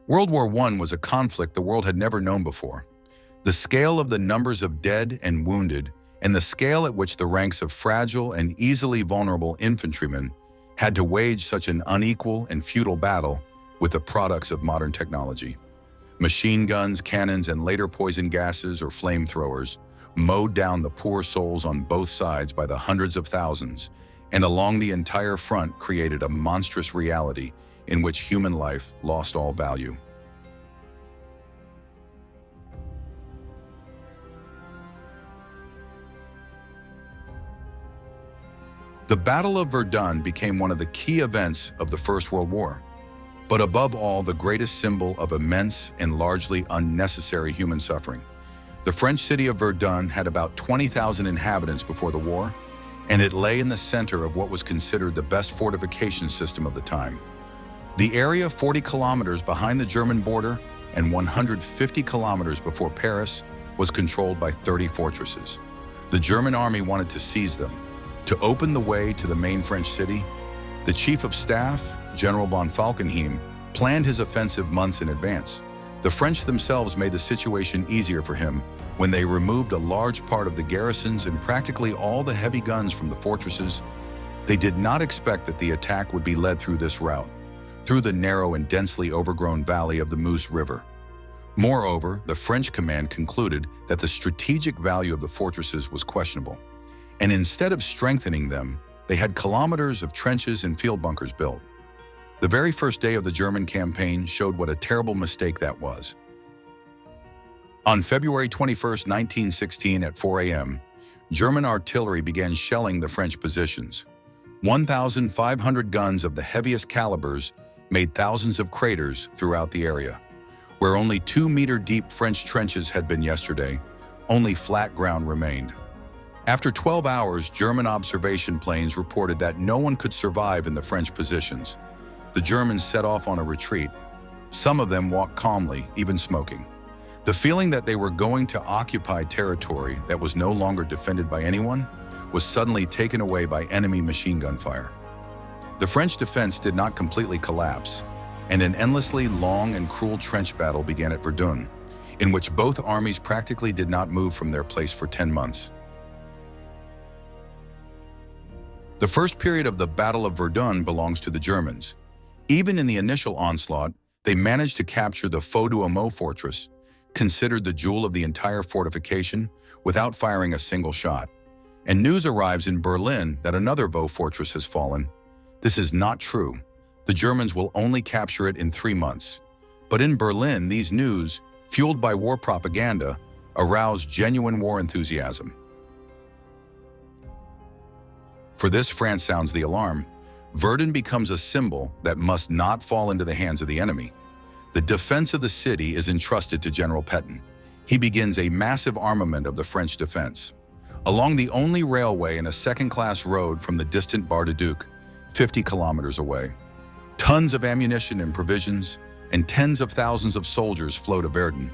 World War I was a conflict the world had never known before. The scale of the numbers of dead and wounded, and the scale at which the ranks of fragile and easily vulnerable infantrymen had to wage such an unequal and futile battle with the products of modern technology. Machine guns, cannons, and later poison gases or flamethrowers mowed down the poor souls on both sides by the hundreds of thousands, and along the entire front created a monstrous reality in which human life lost all value. The Battle of Verdun became one of the key events of the First World War, but above all, the greatest symbol of immense and largely unnecessary human suffering. The French city of Verdun had about 20,000 inhabitants before the war, and it lay in the center of what was considered the best fortification system of the time. The area 40 kilometers behind the German border and 150 kilometers before Paris was controlled by 30 fortresses. The German army wanted to seize them. To open the way to the main French city, the Chief of Staff, General von Falkenhayn, planned his offensive months in advance. The French themselves made the situation easier for him when they removed a large part of the garrisons and practically all the heavy guns from the fortresses. They did not expect that the attack would be led through this route, through the narrow and densely overgrown valley of the Meuse River. Moreover, the French command concluded that the strategic value of the fortresses was questionable, and instead of strengthening them, they had kilometers of trenches and field bunkers built. The very first day of the German campaign showed what a terrible mistake that was. On February 21, 1916 at 4 a.m., German artillery began shelling the French positions. 1,500 guns of the heaviest calibers made thousands of craters throughout the area. Where only 2-meter-deep French trenches had been yesterday, only flat ground remained. After 12 hours, German observation planes reported that no one could survive in the French positions. The Germans set off on a retreat. Some of them walked calmly, even smoking. The feeling that they were going to occupy territory that was no longer defended by anyone was suddenly taken away by enemy machine gun fire. The French defense did not completely collapse, and an endlessly long and cruel trench battle began at Verdun, in which both armies practically did not move from their place for 10 months. The first period of the Battle of Verdun belongs to the Germans. Even in the initial onslaught, they managed to capture the Faux-du-Hameau fortress, considered the jewel of the entire fortification, without firing a single shot. And news arrives in Berlin that another Vaux fortress has fallen. This is not true. The Germans will only capture it in 3 months. But in Berlin, these news, fueled by war propaganda, aroused genuine war enthusiasm. For this, France sounds the alarm. Verdun becomes a symbol that must not fall into the hands of the enemy. The defense of the city is entrusted to General Pétain. He begins a massive armament of the French defense. Along the only railway and a second-class road from the distant Bar-le-Duc, 50 kilometers away. Tons of ammunition and provisions, and tens of thousands of soldiers flow to Verdun.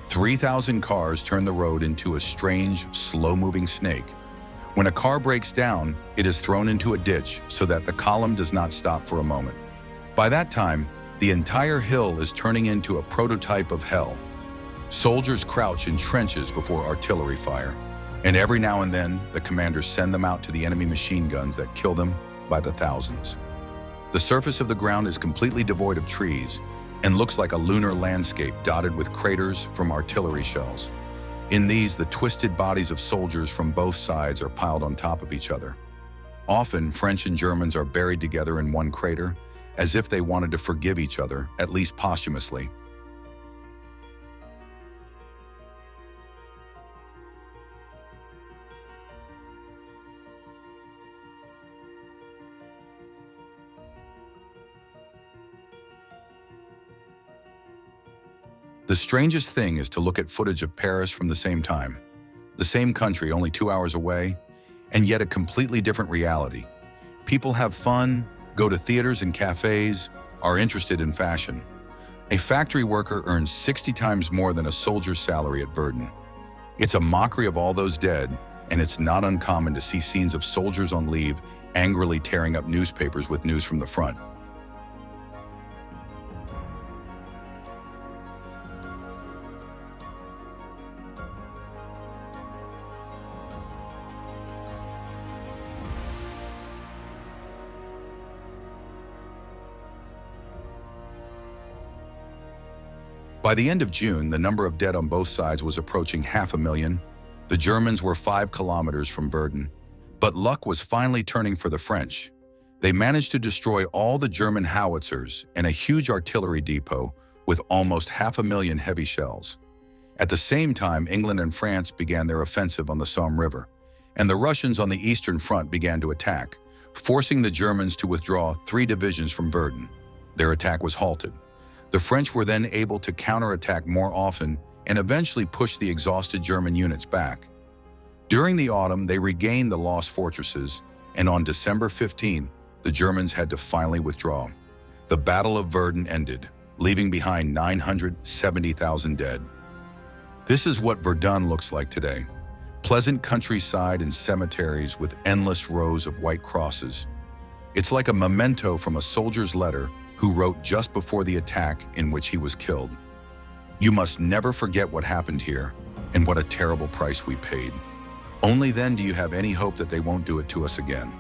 "3,000 cars turn the road into a strange, slow-moving snake. When a car breaks down, it is thrown into a ditch so that the column does not stop for a moment. By that time, the entire hill is turning into a prototype of hell. Soldiers crouch in trenches before artillery fire, and every now and then, the commanders send them out to the enemy machine guns that kill them by the thousands. The surface of the ground is completely devoid of trees and looks like a lunar landscape dotted with craters from artillery shells. In these, the twisted bodies of soldiers from both sides are piled on top of each other. Often, French and Germans are buried together in one crater, as if they wanted to forgive each other, at least posthumously. The strangest thing is to look at footage of Paris from the same time. The same country, only 2 hours away, and yet a completely different reality. People have fun, go to theaters and cafes, are interested in fashion. A factory worker earns 60 times more than a soldier's salary at Verdun. It's a mockery of all those dead and it's not uncommon to see scenes of soldiers on leave angrily tearing up newspapers with news from the front. By the end of June, the number of dead on both sides was approaching 500,000. The Germans were 5 kilometers from Verdun, but luck was finally turning for the French. They managed to destroy all the German howitzers and a huge artillery depot with almost 500,000 heavy shells. At the same time, England and France began their offensive on the Somme River, and the Russians on the Eastern Front began to attack, forcing the Germans to withdraw 3 divisions from Verdun. Their attack was halted. The French were then able to counterattack more often and eventually push the exhausted German units back. During the autumn, they regained the lost fortresses, and on December 15, the Germans had to finally withdraw. The Battle of Verdun ended, leaving behind 970,000 dead. This is what Verdun looks like today. Pleasant countryside and cemeteries with endless rows of white crosses. It's like a memento from a soldier's letter who wrote just before the attack in which he was killed. You must never forget what happened here and what a terrible price we paid. Only then do you have any hope that they won't do it to us again.